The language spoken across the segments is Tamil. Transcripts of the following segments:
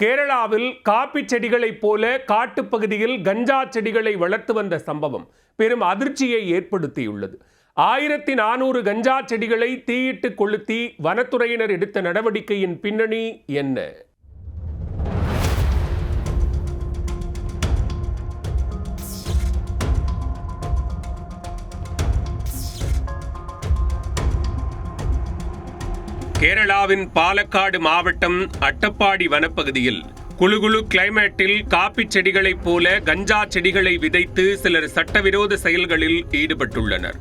கேரளாவில் காப்பி செடிகளைப் போல காட்டுப்பகுதியில் கஞ்சா செடிகளை வளர்த்து வந்த சம்பவம் பெரும் அதிர்ச்சியை ஏற்படுத்தியுள்ளது. 1400 கஞ்சா செடிகளை தீயிட்டு கொளுத்தி வனத்துறையினர் எடுத்த நடவடிக்கையின் பின்னணி என்ன? கேரளாவின் பாலக்காடு மாவட்டம் அட்டப்பாடி வனப்பகுதியில் குளுகுளு கிளைமேட்டில் காப்பி செடிகளைப் போல கஞ்சா செடிகளை விதைத்து சிலர் சட்டவிரோத செயல்களில் ஈடுபட்டுள்ளனர்.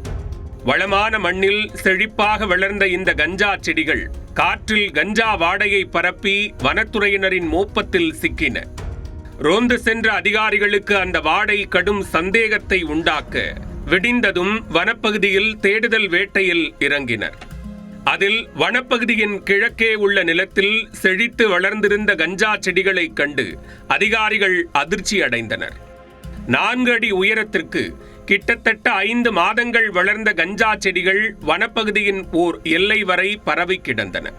வளமான மண்ணில் செழிப்பாக வளர்ந்த இந்த கஞ்சா செடிகள் காற்றில் கஞ்சா வாடையை பரப்பி வனத்துறையினரின் மோப்பத்தில் சிக்கின. ரோந்து சென்ற அதிகாரிகளுக்கு அந்த வாடை கடும் சந்தேகத்தை உண்டாக்க விடிந்ததும் வனப்பகுதியில் தேடுதல் வேட்டையில் இறங்கினர். அதில் வனப்பகுதியின் கிழக்கே உள்ள நிலத்தில் செழித்து வளர்ந்திருந்த கஞ்சா செடிகளைக் கண்டு அதிகாரிகள் அதிர்ச்சி அடைந்தனர். 4 அடி உயரத்திற்கு கிட்டத்தட்ட 5 மாதங்கள் வளர்ந்த கஞ்சா செடிகள் வனப்பகுதியின் ஓர் எல்லை வரை பரவி கிடந்தன.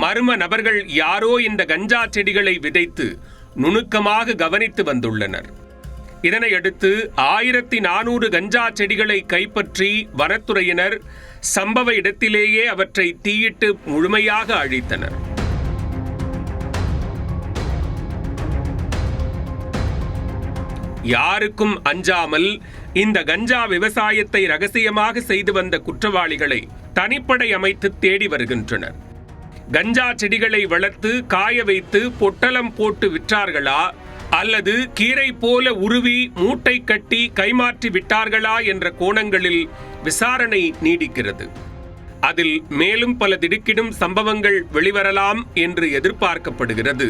மர்ம நபர்கள் யாரோ இந்த கஞ்சா செடிகளை விதைத்து நுணுக்கமாக கவனித்து வந்துள்ளனர். இதனையடுத்து 1400 கஞ்சா செடிகளை கைப்பற்றி வனத்துறையினர் சம்பவ இடத்திலேயே அவற்றை தீயிட்டு முழுமையாக அழித்தனர். யாருக்கும் அஞ்சாமல் இந்த கஞ்சா விவசாயத்தை ரகசியமாக செய்து வந்த குற்றவாளிகளை தனிப்படை அமைத்து தேடி வருகின்றனர். கஞ்சா செடிகளை வளர்த்து காய வைத்து பொட்டலம் போட்டு விற்றார்களா அல்லது கீரை போல உருவி மூட்டை கட்டி கைமாற்றி விட்டார்களா என்ற கோணங்களில் விசாரணை நீடிக்கிறது. அதில் மேலும் பல திடுக்கிடும் சம்பவங்கள் வெளிவரலாம் என்று எதிர்பார்க்கப்படுகிறது.